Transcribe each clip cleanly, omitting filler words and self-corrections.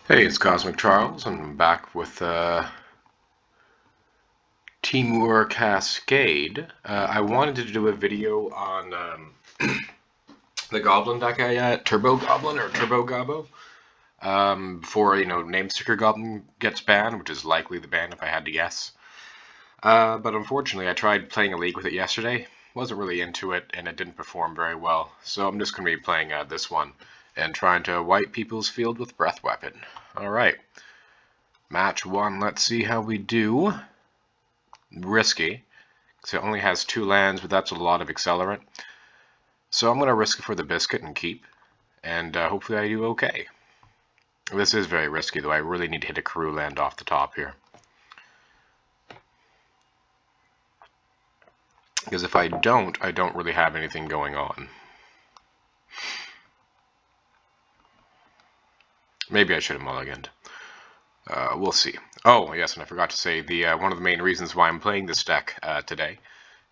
Hey, it's Cosmic Charles, and I'm back with Temur Cascade. I wanted to do a video on the Goblin deck Turbo Goblin or Turbo Gobbo, before, Namesticker Goblin gets banned, which is likely the ban if I had to guess. But unfortunately, I tried playing a league with it yesterday, wasn't really into it, and it didn't perform very well, so I'm just going to be playing this one, and trying to wipe people's field with Breath Weapon. Alright. Match 1, let's see how we do. Risky, because it only has 2 lands, but that's a lot of accelerant. So I'm going to risk it for the biscuit and keep, and hopefully I do okay. This is very risky, though. I really need to hit a crew land off the top here. Because if I don't really have anything going on. Maybe I should have mulliganed. We'll see. Oh, yes, and I forgot to say, one of the main reasons why I'm playing this deck today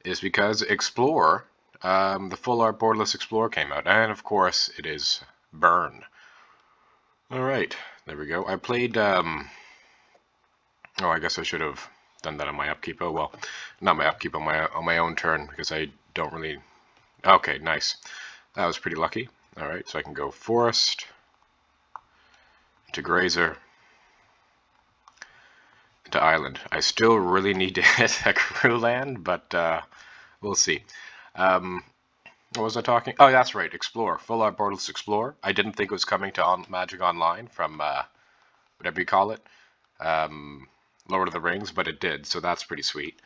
is because Explorer, the full art borderless Explorer came out, and of course it is Burn. Alright, there we go. I played, oh, I guess I should have done that on my upkeep. Oh, well, not my upkeep, on my own turn, because I don't really... Okay, nice. That was pretty lucky. Alright, so I can go Forest, to Grazer, to Island. I still really need to hit a crew land, but we'll see. What was I talking? Oh, that's right, Explorer. Full art borderless Explorer. I didn't think it was coming to Magic Online from, whatever you call it. Lord of the Rings, but it did, so that's pretty sweet.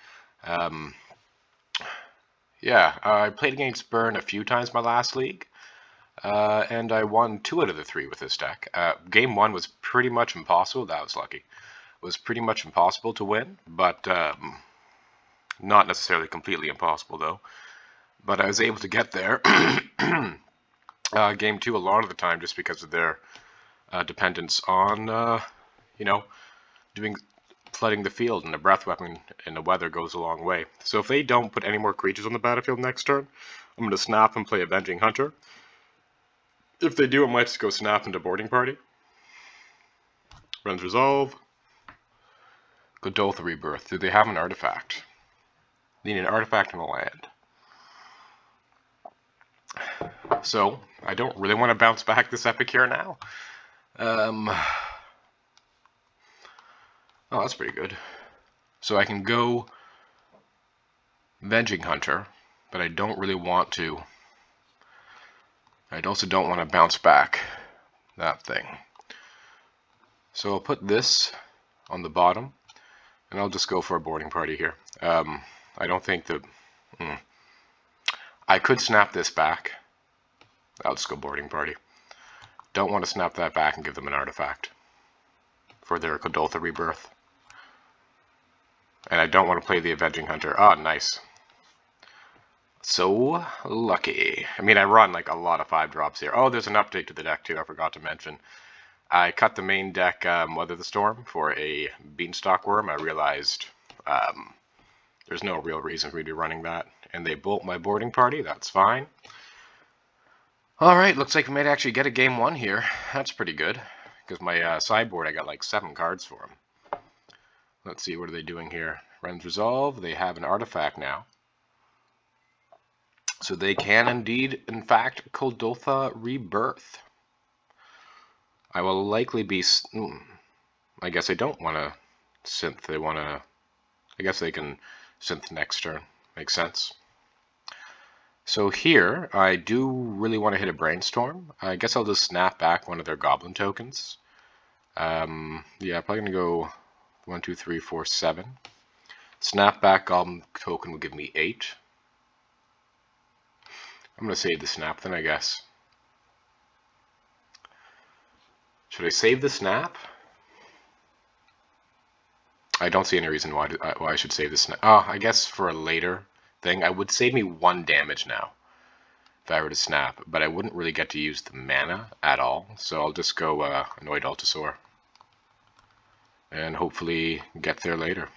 Yeah, I played against Burn a few times my last league, and I won 2 out of the 3 with this deck. Game 1 was pretty much impossible. That was lucky. It was pretty much impossible to win, but not necessarily completely impossible, though. But I was able to get there. Game 2 a lot of the time, just because of their dependence on, flooding the field, and the breath weapon and the weather goes a long way. So if they don't put any more creatures on the battlefield next turn, I'm going to snap and play Avenging Hunter. If they do, I might just go snap into Boarding Party. Runs Resolve. Godolphin Rebirth. Do they have an artifact? They need an artifact and a land. So, I don't really want to bounce back this epic here now. Oh, that's pretty good. So I can go Avenging Hunter, but I don't really want to. I also don't want to bounce back that thing. So I'll put this on the bottom, and I'll just go for a Boarding Party here. I don't think that... I could snap this back. I'll just go Boarding Party. Don't want to snap that back and give them an artifact for their Godolphin Rebirth. And I don't want to play the Avenging Hunter. Ah, nice. So lucky. I mean, I run like a lot of 5-drops here. Oh, there's an update to the deck too, I forgot to mention. I cut the main deck Weather the Storm for a Beanstalk Worm. I realized there's no real reason for me to be running that. And they bolt my Boarding Party, that's fine. Alright, looks like we might actually get a game 1 here. That's pretty good. Because my sideboard, I got like 7 cards for them. Let's see, what are they doing here? Runs Resolve, they have an artifact now. So they can indeed, in fact, Godolphin Rebirth. I will likely be... I guess I don't want to synth. They want to... I guess they can synth next turn. Makes sense. So here, I do really want to hit a Brainstorm. I guess I'll just snap back one of their Goblin tokens. Yeah, probably going to go 1, 2, 3, 4, 7. Snap back Goblin token will give me 8. I'm going to save the snap then, I guess. Should I save the snap? I don't see any reason why I should save the snap. Oh, I guess for a later thing, I would save me 1 damage now if I were to snap, but I wouldn't really get to use the mana at all, so I'll just go Annoyed Altasaur and hopefully get there later.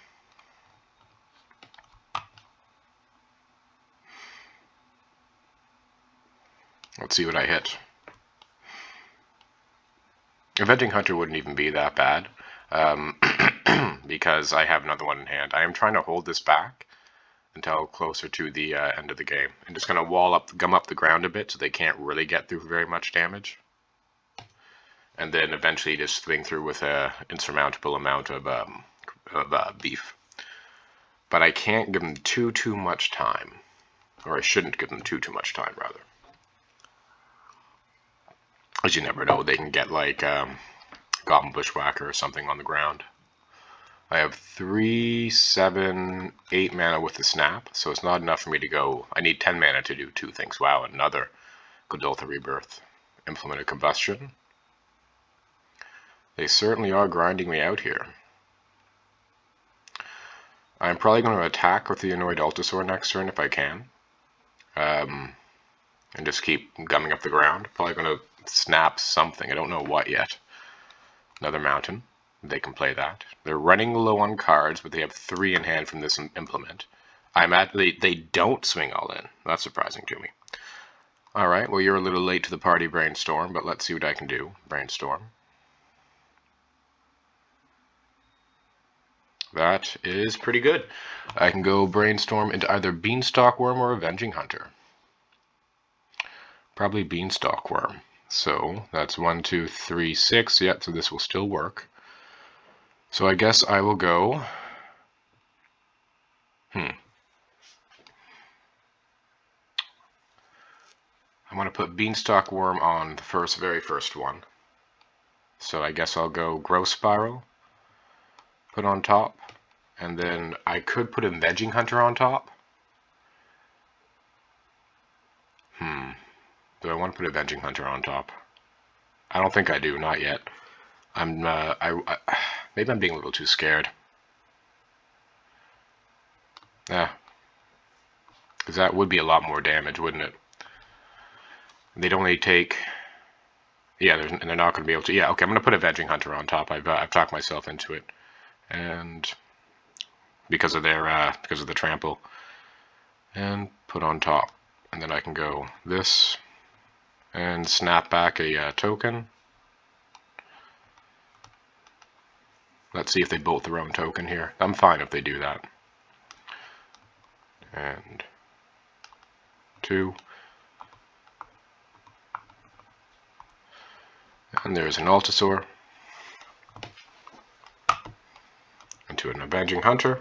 Let's see what I hit. Avenging Hunter wouldn't even be that bad, because I have another one in hand. I am trying to hold this back until closer to the end of the game. I'm just going to gum up the ground a bit so they can't really get through very much damage. And then eventually just swing through with an insurmountable amount of beef. But I can't give them too much time. Or I shouldn't give them too much time, rather. As you never know, they can get like Goblin Bushwhacker or something on the ground. I have 3, 7, 8 mana with the snap, so it's not enough for me to go. I need 10 mana to do 2 things. Wow, another Godoltha Rebirth. Implemented Combustion. They certainly are grinding me out here. I'm probably going to attack with the Annoyed Altasaur next turn if I can. And just keep gumming up the ground. Probably going to snap something. I don't know what yet. Another mountain. They can play that. They're running low on cards, but they have 3 in hand from this implement. They don't swing all in. That's surprising to me. Alright, well you're a little late to the party, Brainstorm, but let's see what I can do. Brainstorm. That is pretty good. I can go Brainstorm into either Beanstalk Worm or Avenging Hunter. Probably Beanstalk Worm. So that's 1, 2, 3, 6. Yep, so this will still work. So I guess I will go. I want to put Beanstalk Worm on the very first one. So I guess I'll go Growth Spiral. Put on top. And then I could put Avenging Hunter on top. Do I want to put Avenging Hunter on top? I don't think I do, not yet. Maybe I'm being a little too scared. Yeah. Because that would be a lot more damage, wouldn't it? They'd only take... Yeah, and they're not going to be able to... Yeah, okay, I'm going to put Avenging Hunter on top. I've talked myself into it. And... because of the trample. And put on top. And then I can go this... and snap back a token. Let's see if they bolt their own token here. I'm fine if they do that. And 2. And there's an Altasaur. Into an Avenging Hunter.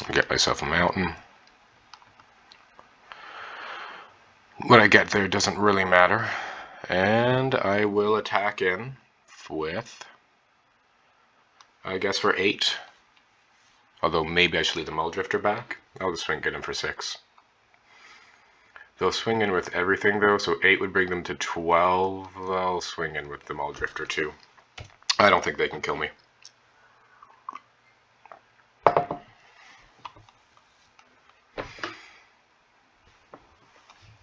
Get myself a mountain. What I get there doesn't really matter. And I will attack in with, I guess, for 8. Although maybe I should leave the Muldrifter back. I'll just swing get him for 6. They'll swing in with everything though, so 8 would bring them to 12. I'll swing in with the Muldrifter too. I don't think they can kill me.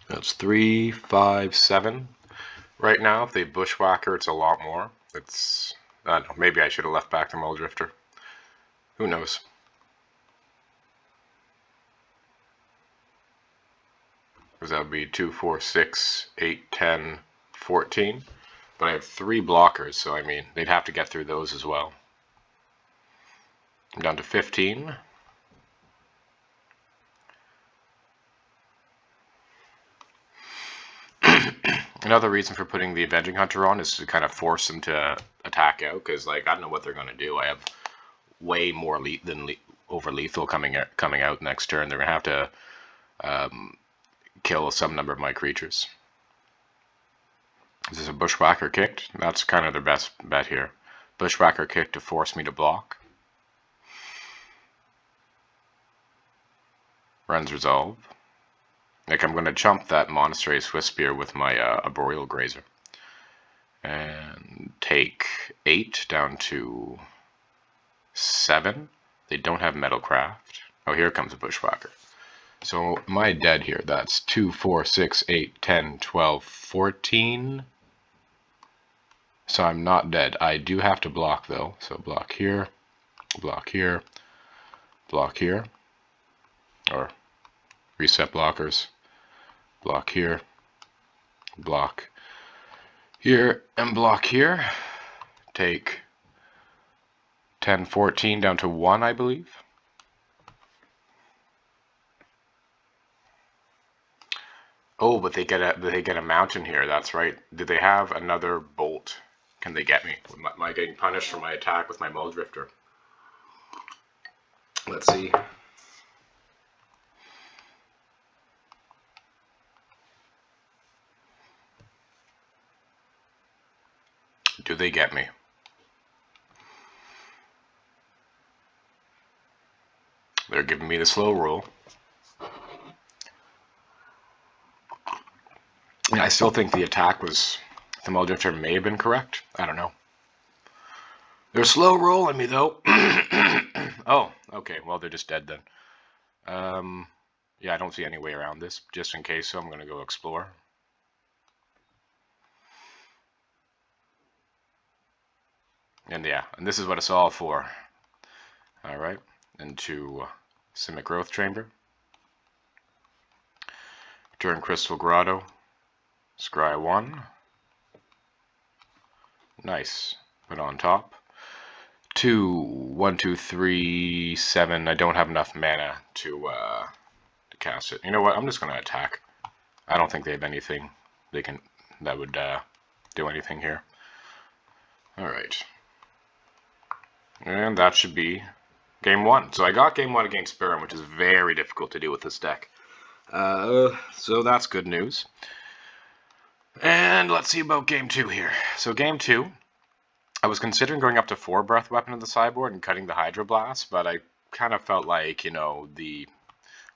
That's 3, 5, 7. Right now, if they Bushwhacker, it's a lot more. It's, I don't know, maybe I should have left back the Muldrifter. Who knows? Because that would be 2, 4, 6, 8, 10, 14. But I have 3 blockers, so I mean, they'd have to get through those as well. I'm down to 15. Another reason for putting the Avenging Hunter on is to kind of force them to attack out, because like I don't know what they're going to do. I have way more over lethal coming out next turn. They're going to have to kill some number of my creatures. Is this a Bushwhacker kicked? That's kind of their best bet here. Bushwhacker kick to force me to block. Runs resolve. Like I'm going to chump that Monastery Swiftspear with my Arboreal Grazer. And take 8 down to 7. They don't have Metalcraft. Oh, here comes a Bushwhacker. So am I dead here? That's 2, 4, 6, 8, 10, 12, 14. So I'm not dead. I do have to block though. So block here, block here, block here, or reset blockers. Block here, block here, and block here. Take 10, 14 down to 1, I believe. Oh, but they get a mountain here. That's right. Do they have another bolt? Can they get me? Am I getting punished for my attack with my Muldrifter? Let's see. Do they get me? They're giving me the slow roll. I still think the attack was... The Muldrifter may have been correct. I don't know. They're slow rolling me, though. Oh, okay. Well, they're just dead then. Yeah, I don't see any way around this. Just in case, so I'm going to go explore. And yeah, and this is what it's all for. Alright, into Simic Growth Chamber. Return Crystal Grotto. Scry 1. Nice. Put on top. 2, 1, 2, 3, 7. I don't have enough mana to cast it. You know what? I'm just going to attack. I don't think they have anything that would do anything here. Alright. And that should be game 1. So I got game 1 against V.Burn, which is very difficult to do with this deck. So that's good news. And let's see about game 2 here. So game 2, I was considering going up to 4 Breath Weapon in the sideboard and cutting the Hydroblast, but I kind of felt like, you know, the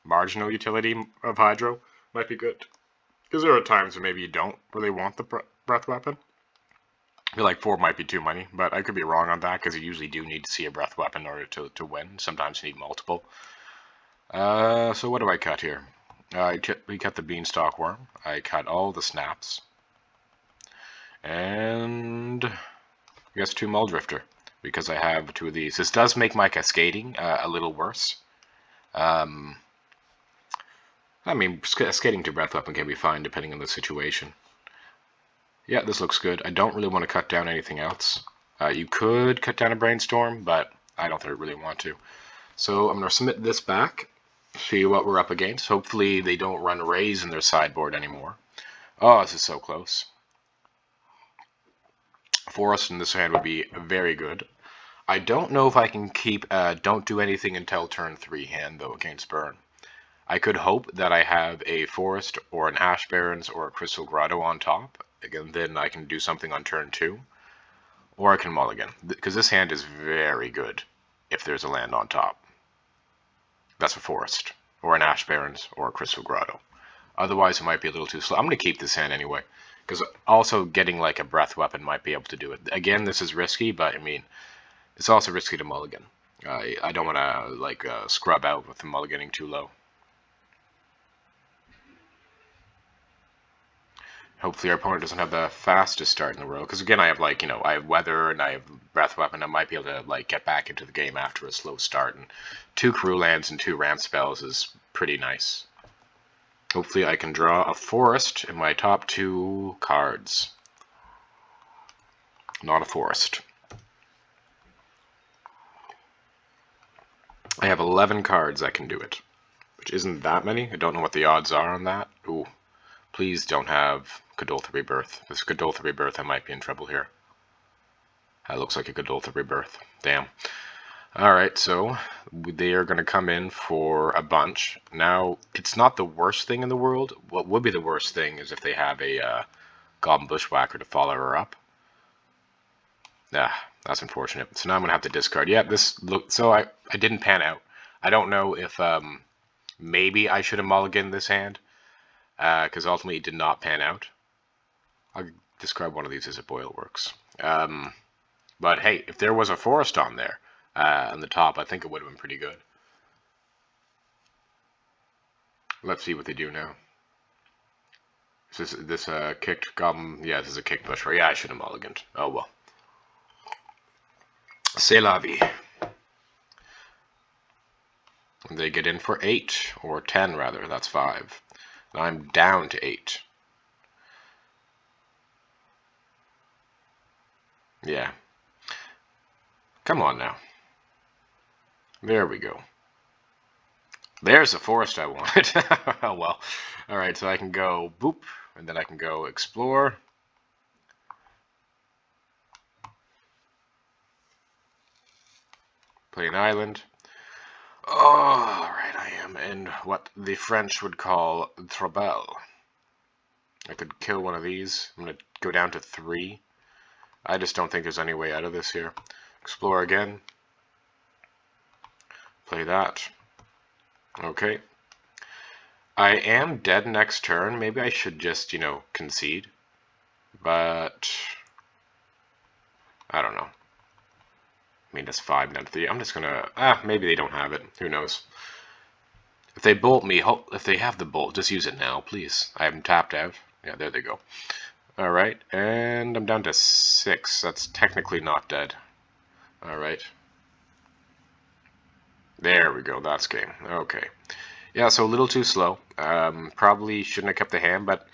marginal utility of Hydro might be good. Because there are times where maybe you don't really want the Breath Weapon. I feel like 4 might be too many, but I could be wrong on that, because you usually do need to see a Breath Weapon in order to win. Sometimes you need multiple. So what do I cut here? We cut the Beanstalk Worm. I cut all the Snaps. And I guess 2 Muldrifter, because I have 2 of these. This does make my Cascading a little worse. I mean, Cascading to Breath Weapon can be fine depending on the situation. Yeah, this looks good. I don't really want to cut down anything else. You could cut down a Brainstorm, but I don't really want to. So I'm going to submit this back, see what we're up against. Hopefully they don't run Rays in their sideboard anymore. Oh, this is so close. Forest in this hand would be very good. I don't know if I can keep don't do anything until turn 3 hand, though, against V.Burn. I could hope that I have a Forest or an Ash Barrens or a Crystal Grotto on top. Again, then I can do something on turn 2. Or I can mulligan, because this hand is very good if there's a land on top. That's a Forest, or an Ash Barrens, or a Crystal Grotto. Otherwise, it might be a little too slow. I'm going to keep this hand anyway, because also getting like a Breath Weapon might be able to do it. Again, this is risky, but I mean, it's also risky to mulligan. I don't want to like scrub out with the mulliganing too low. Hopefully our opponent doesn't have the fastest start in the world, because again, I have like, you know, I have Weather and I have Breath Weapon. I might be able to like get back into the game after a slow start, and 2 Crew Lands and 2 Ramp Spells is pretty nice. Hopefully I can draw a Forest in my top 2 cards. Not a Forest. I have 11 cards that can do it, which isn't that many. I don't know what the odds are on that. Ooh, please don't have Godolphin Rebirth. If it's Godolphin Rebirth, I might be in trouble here. That looks like a Godolphin Rebirth. Damn. Alright, so they are going to come in for a bunch. Now, it's not the worst thing in the world. What would be the worst thing is if they have a Goblin Bushwhacker to follow her up. Ah, that's unfortunate. So now I'm going to have to discard. Yeah, so I didn't pan out. I don't know if maybe I should have mulliganed this hand, because ultimately it did not pan out. I'll discard one of these as a Boil Works. But hey, if there was a Forest on there, on the top, I think it would have been pretty good. Let's see what they do now. Is this a kicked goblin? Yeah, this is a kicked bush. Yeah, I should have mulliganed. Oh well. C'est la vie. They get in for 8, or 10 rather, that's 5. And I'm down to 8. Yeah. Come on now. There we go. There's the forest I wanted. Oh well. Alright, so I can go boop, and then I can go explore. Play an island. Oh, alright, I am in what the French would call trouble. I could kill one of these. I'm going to go down to 3. I just don't think there's any way out of this here. Explore again. Play that. Okay. I am dead next turn. Maybe I should just, concede. But I don't know. I mean, that's 5 down to 3. I'm just gonna... maybe they don't have it. Who knows? If they bolt me, if they have the bolt, just use it now, please. I haven't tapped out. Yeah, there they go. Alright, and I'm down to 6. That's technically not dead. Alright. There we go, that's game. Okay. Yeah, so a little too slow. Probably shouldn't have kept the hand, but... I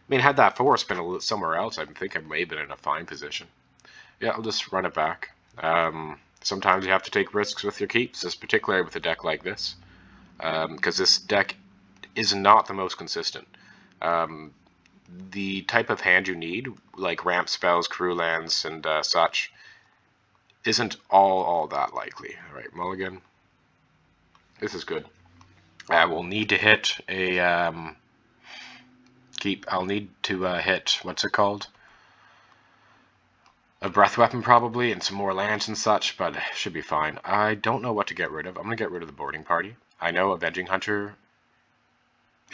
mean, had that force been somewhere else, I think I may have been in a fine position. Yeah, I'll just run it back. Sometimes you have to take risks with your keeps, particularly with a deck like this. Because this deck is not the most consistent. The type of hand you need, like ramp spells, crew lands, and such, isn't all that likely. Alright, mulligan. This is good. I will need to hit a keep. I'll need to hit, what's it called? A breath weapon probably, and some more lands and such, but it should be fine. I don't know what to get rid of. I'm going to get rid of the boarding party. I know Avenging Hunter...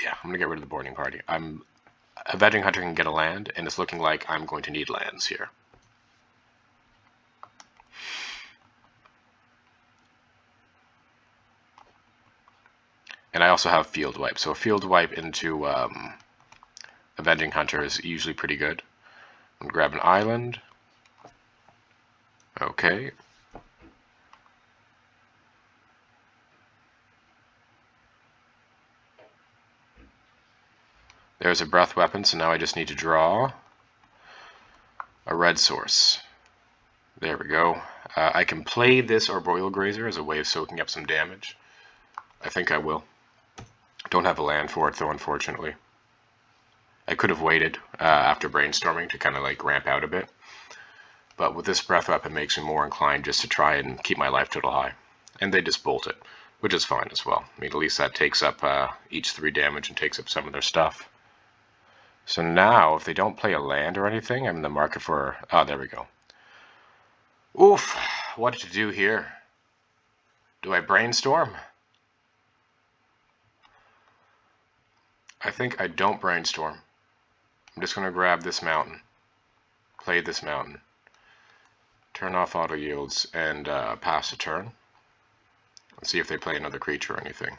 Yeah, I'm going to get rid of the boarding party. Avenging Hunter can get a land, and it's looking like I'm going to need lands here. And I also have Field Wipe, so a Field Wipe into Avenging Hunter is usually pretty good. I'm going to grab an island. Okay. There's a breath weapon, so now I just need to draw a red source. There we go. I can play this Arboreal Grazer as a way of soaking up some damage. I think I will. Don't have a land for it, though, unfortunately. I could have waited after brainstorming to kind of like ramp out a bit. But with this breath weapon, it makes me more inclined just to try and keep my life total high. And they just bolt it, which is fine as well. I mean, at least that takes up each 3 damage and takes up some of their stuff. So now, if they don't play a land or anything, I'm in the market for... Oh, there we go. Oof, what to do here? Do I brainstorm? I think I don't brainstorm. I'm just going to grab this mountain. Play this mountain. Turn off auto yields and pass a turn. Let's see if they play another creature or anything.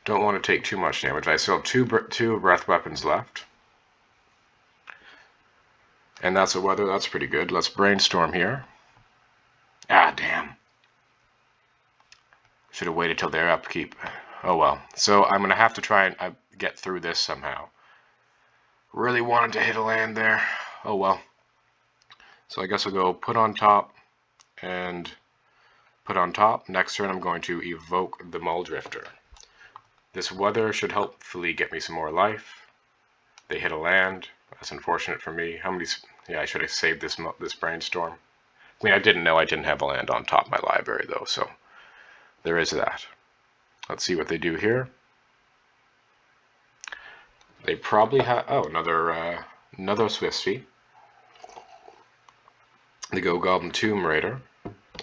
Don't want to take too much damage. I still have two breath weapons left. And that's a weather. That's pretty good. Let's brainstorm here. Ah, damn. Should have waited till their upkeep. Oh well. So I'm going to have to try and get through this somehow. Really wanted to hit a land there. Oh well. So I guess I'll go put on top and put on top. Next turn I'm going to evoke the Muldrifter. This weather should hopefully get me some more life. They hit a land. That's unfortunate for me. How many... Yeah, I should have saved this brainstorm. I mean, I didn't know I didn't have a land on top of my library, though, so there is that. Let's see what they do here. They probably have... Oh, another Swifty. They go Goblin Tomb Raider.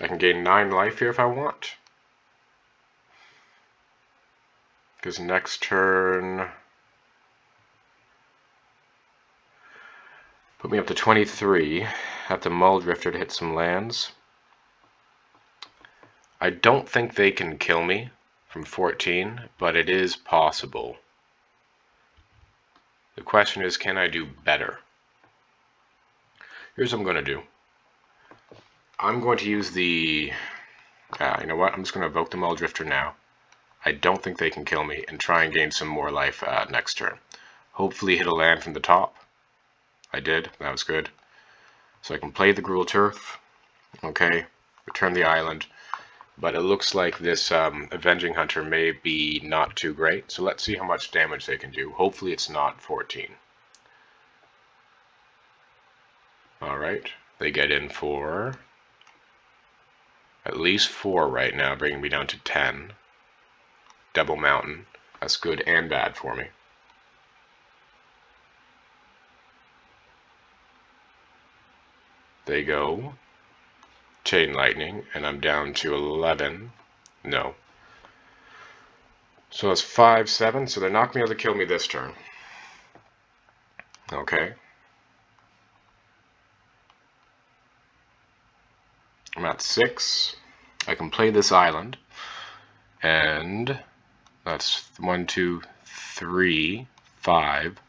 I can gain 9 life here if I want. Because next turn... Put me up to 23. Have the Mull Drifter to hit some lands. I don't think they can kill me from 14, but it is possible. The question is, can I do better? Here's what I'm going to do. I'm going to use the... you know what? I'm just going to evoke the Mull Drifter now. I don't think they can kill me, and try and gain some more life next turn. Hopefully hit a land from the top. I did. That was good. So I can play the Gruul Turf. Okay. Return the island. But it looks like this Avenging Hunter may be not too great. So let's see how much damage they can do. Hopefully it's not 14. Alright. They get in for at least 4 right now, bringing me down to 10. Double Mountain. That's good and bad for me. They go Chain Lightning, and I'm down to 11. No. So it's 5, 7, so they're not going to be able to kill me this turn. Okay. I'm at 6. I can play this island, and that's 1, 2, 3, 5.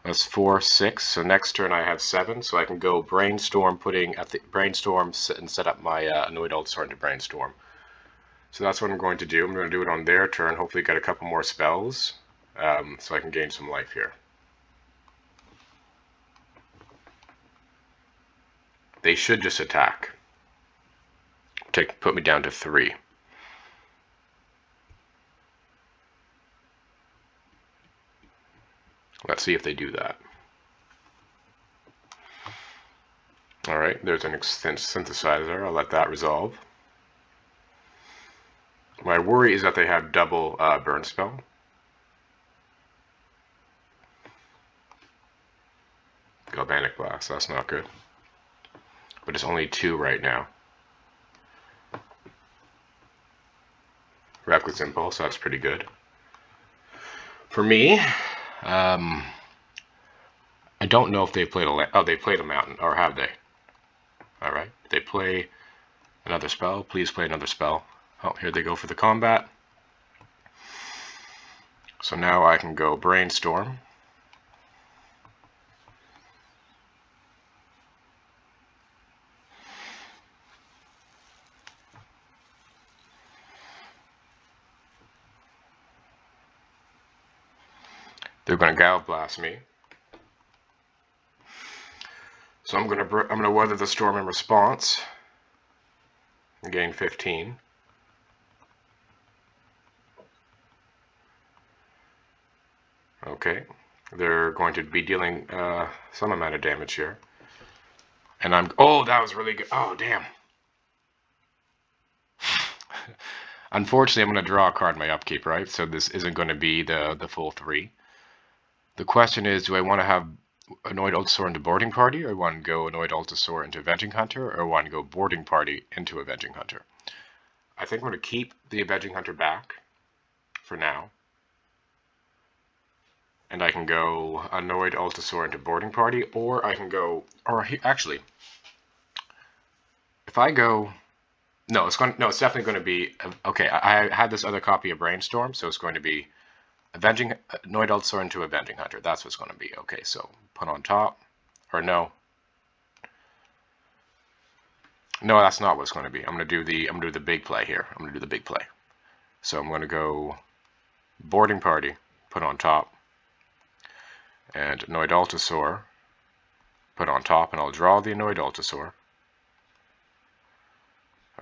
That's 4, 6. So next turn I have 7. So I can go Brainstorm, and set up my Annoyed Altasaur into Brainstorm. So that's what I'm going to do. I'm going to do it on their turn. Hopefully get a couple more spells, so I can gain some life here. They should just attack. Put me down to 3. Let's see if they do that. Alright, there's an synthesizer. I'll let that resolve. My worry is that they have double burn spell. Galvanic Blast, that's not good. But it's only 2 right now. Reckless Impulse, that's pretty good. For me, I don't know if they played they played a mountain, or have they? Alright, they play another spell. Please play another spell. Oh, here they go for the combat. So now I can go Brainstorm. They're going to Galv Blast me. So I'm gonna Weather the Storm in response. And gain 15. Okay. They're going to be dealing some amount of damage here. And oh, that was really good. Oh, damn. Unfortunately, I'm going to draw a card in my upkeep, right? So this isn't going to be the full 3. The question is, do I want to have Annoyed Altasaur into Boarding Party, or I want to go Annoyed Altasaur into Avenging Hunter, or I want to go Boarding Party into Avenging Hunter? I think I'm going to keep the Avenging Hunter back for now. And I can go Annoyed Altasaur into Boarding Party, or I can go, actually, if I go, no, it's definitely going to be, okay, I had this other copy of Brainstorm, so it's going to be Annoyed Altasaur into Avenging Hunter. That's what's going to be. Okay, so put on top, or no. No, that's not what it's going to be. I'm going to do the big play here. I'm going to do the big play. So I'm going to go Boarding Party, put on top, and Annoyed Altasaur, put on top, and I'll draw the Annoyed Altasaur.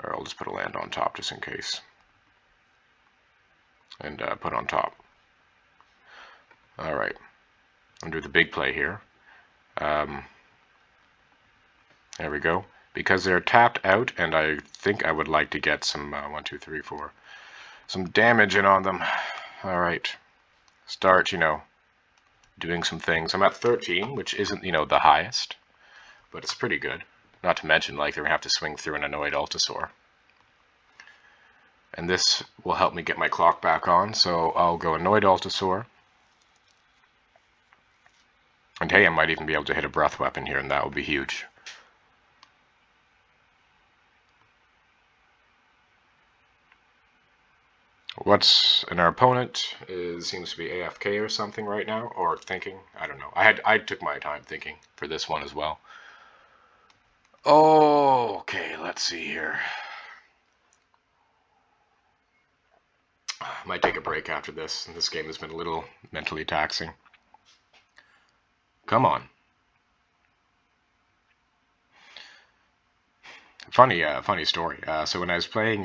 Or I'll just put a land on top just in case. And put on top. Alright. I'll do the big play here. There we go. Because they're tapped out, and I think I would like to get some 1, 2, 3, 4, some damage in on them. Alright. Start, doing some things. I'm at 13, which isn't, the highest, but it's pretty good. Not to mention, like, they're going to have to swing through an Annoyed Altasaur. And this will help me get my clock back on, so I'll go Annoyed Altasaur. And hey, I might even be able to hit a breath weapon here, and that would be huge. And our opponent seems to be AFK or something right now, or thinking. I don't know. I took my time thinking for this one as well. Oh, okay. Let's see here. I might take a break after this. This game has been a little mentally taxing. Come on. Funny story. So when I was playing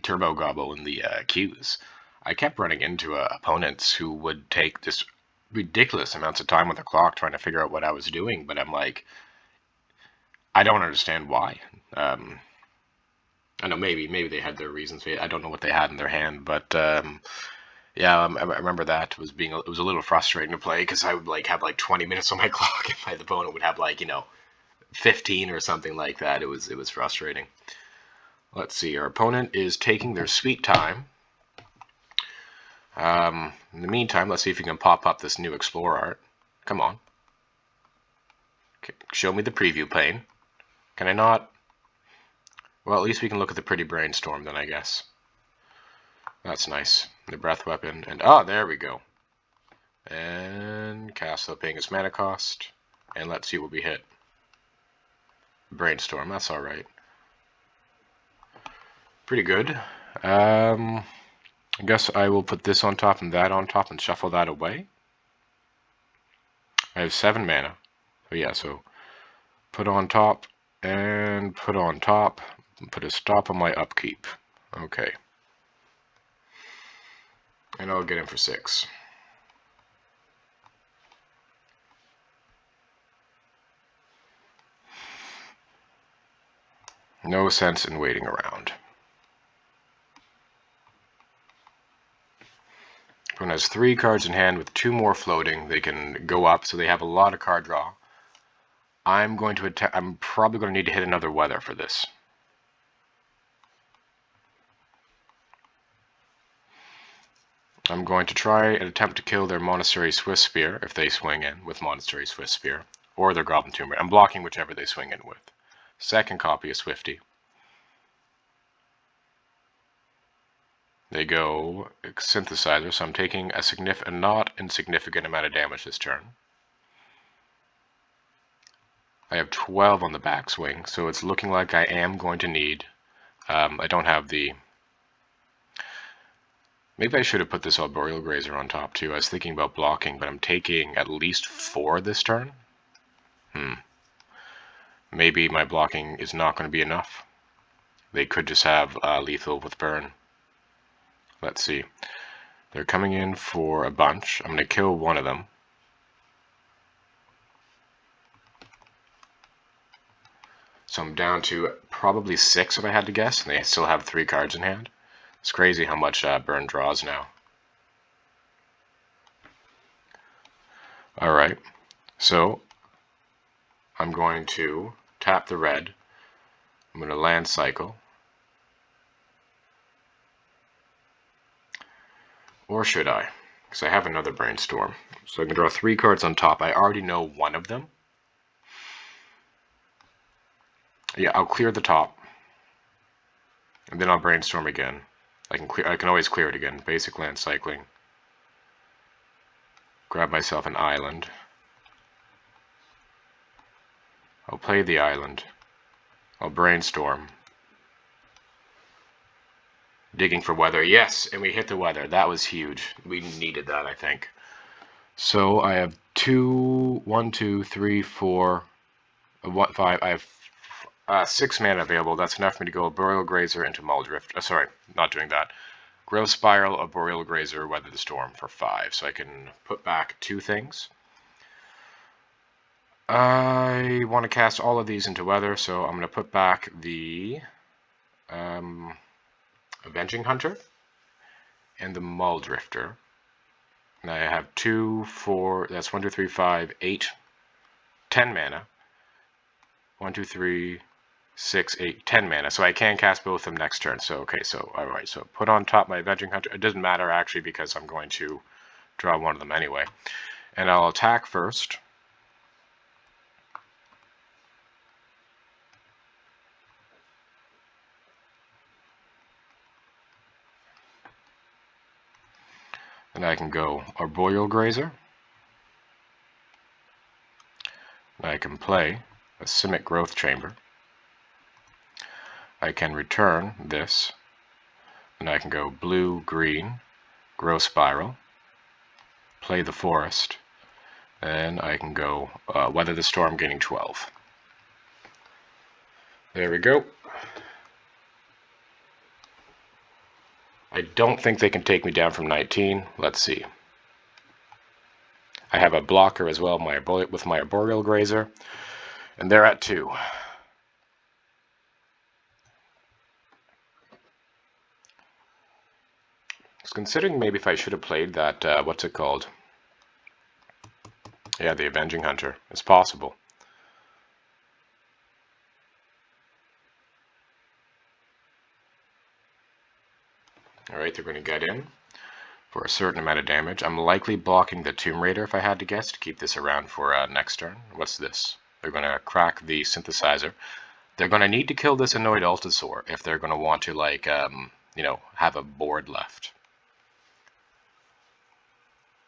Turbo Gobble in the queues, I kept running into opponents who would take this ridiculous amounts of time with the clock trying to figure out what I was doing. But I'm like, I don't understand why. I know maybe they had their reasons. I don't know what they had in their hand, but yeah, I remember that it was a little frustrating to play because I would like have like 20 minutes on my clock, and my opponent would have like 15 or something like that. It was frustrating. Let's see. Our opponent is taking their sweet time. In the meantime, let's see if you can pop up this new Explorer art. Come on. Okay, show me the preview pane. Can I not? Well, at least we can look at the pretty brainstorm then, I guess. That's nice. The breath weapon. And there we go. And cast without paying its mana cost. And let's see what we hit. Brainstorm. That's alright. Pretty good. I guess I will put this on top and that on top and shuffle that away. I have 7 mana. So yeah, so put on top and put on top. Put a stop on my upkeep. Okay. And I'll get in for 6. No sense in waiting around. Opponent has 3 cards in hand with 2 more floating. They can go up, so they have a lot of card draw. I'm probably going to need to hit another weather for this. I'm going to try and attempt to kill their Monastery Swift Spear if they swing in with Monastery Swift Spear, or their Goblin Temur. I'm blocking whichever they swing in with. Second copy of Swifty. They go Synthesizer, so I'm taking a not insignificant amount of damage this turn. I have 12 on the backswing, so it's looking like I am going to need... I don't have the... Maybe I should have put this Arboreal Grazer on top too. I was thinking about blocking, but I'm taking at least 4 this turn. Maybe my blocking is not going to be enough. They could just have lethal with burn. Let's see. They're coming in for a bunch. I'm going to kill one of them. So I'm down to probably 6 if I had to guess, and they still have 3 cards in hand. It's crazy how much burn draws now. Alright, so I'm going to tap the red. I'm going to land cycle. Or should I? Because I have another brainstorm. So I can draw 3 cards on top. I already know one of them. Yeah, I'll clear the top. And then I'll brainstorm again. I can always clear it again. Basic land cycling. Grab myself an island. I'll play the island. I'll brainstorm. Digging for weather. Yes, and we hit the weather. That was huge. We needed that, I think. So I have 1, 2, 3, 4, 5. I have 6 mana available. That's enough for me to go Arboreal Grazer into Muldrift. Sorry, not doing that. Growth Spiral, Arboreal Grazer, Weather the Storm for 5. So I can put back 2 things. I want to cast all of these into Weather, so I'm going to put back the Avenging Hunter and the Muldrifter. And I have 2, 4, that's 1, 2, 3, 5, 8, 10 mana. 1, 2, 3, 6, 8, 10 mana. So I can cast both of them next turn. So, okay, so, alright, so put on top my Avenging Hunter. It doesn't matter, actually, because I'm going to draw one of them anyway. And I'll attack first. And I can go Arboreal Grazer. And I can play a Simic Growth Chamber. I can return this, and I can go blue, green, Growth Spiral, play the Forest, and I can go Weather the Storm, gaining 12. There we go. I don't think they can take me down from 19. Let's see. I have a blocker as well with my Arboreal Grazer, and they're at 2. I was considering maybe if I should have played that, what's it called? Yeah, the Avenging Hunter. It's possible. Alright, they're going to get in for a certain amount of damage. I'm likely blocking the Tomb Raider, if I had to guess, to keep this around for next turn. What's this? They're going to crack the Synthesizer. They're going to need to kill this Annoyed Altasaur if they're going to want to, like, you know, have a board left.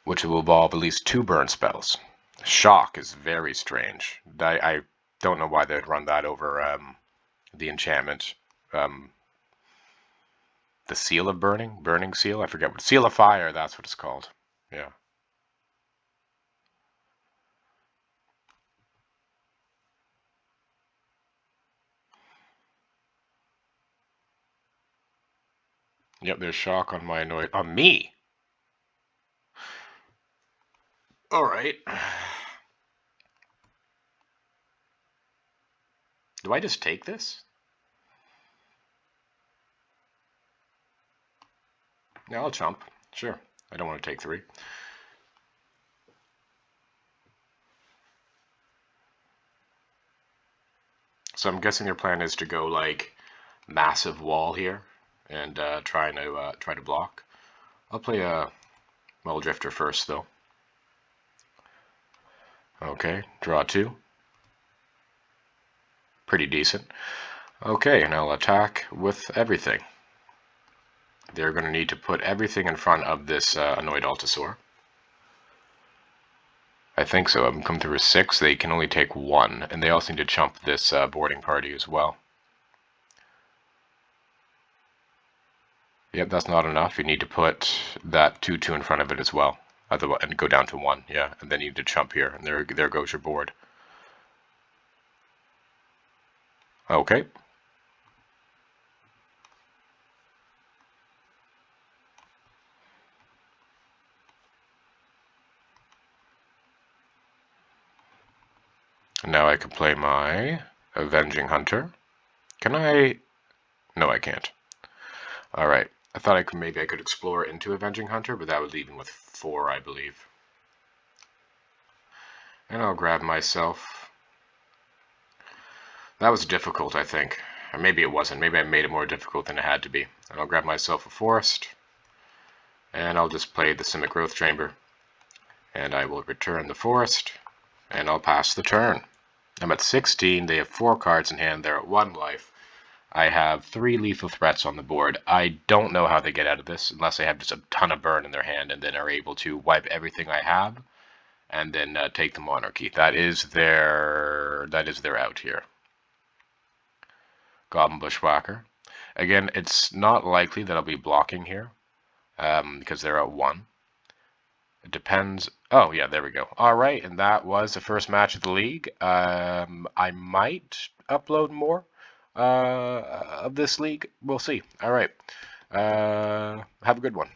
Which will involve at least 2 burn spells. Shock is very strange. I don't know why they'd run that over the enchantment. The Seal of Burning? Burning Seal? I forget what. Seal of Fire, that's what it's called. Yeah. Yep, there's shock on my Annoyed... On me! Alright. Do I just take this? Yeah, I'll chump. Sure. I don't want to take 3. So I'm guessing their plan is to go, like, massive wall here and try to block. I'll play a Well Drifter first, though. Okay, draw 2. Pretty decent. Okay, and I'll attack with everything. They're going to need to put everything in front of this Annoyed Altasaur. I think so. I'm come through a 6. They can only take 1, and they also need to chump this boarding party as well. Yep, that's not enough. You need to put that 2/2 in front of it as well, and go down to 1. Yeah, and then you need to chump here, and there goes your board. Okay. Now I can play my Avenging Hunter. Can I? No, I can't. Alright. I thought maybe I could explore into Avenging Hunter, but that would leave him with 4, I believe. And I'll grab myself. That was difficult, I think. Or maybe it wasn't. Maybe I made it more difficult than it had to be. And I'll grab myself a Forest. And I'll just play the Simic Growth Chamber. And I will return the Forest. And I'll pass the turn. I'm at 16. They have 4 cards in hand. They're at 1 life. I have 3 lethal threats on the board. I don't know how they get out of this unless they have just a ton of burn in their hand and then are able to wipe everything I have and then take the Monarchy. That is their out here. Goblin Bushwhacker. Again, it's not likely that I'll be blocking here because they're at 1. It depends. Oh, yeah, there we go. All right, and that was the first match of the league. I might upload more of this league. We'll see. All right. Have a good one.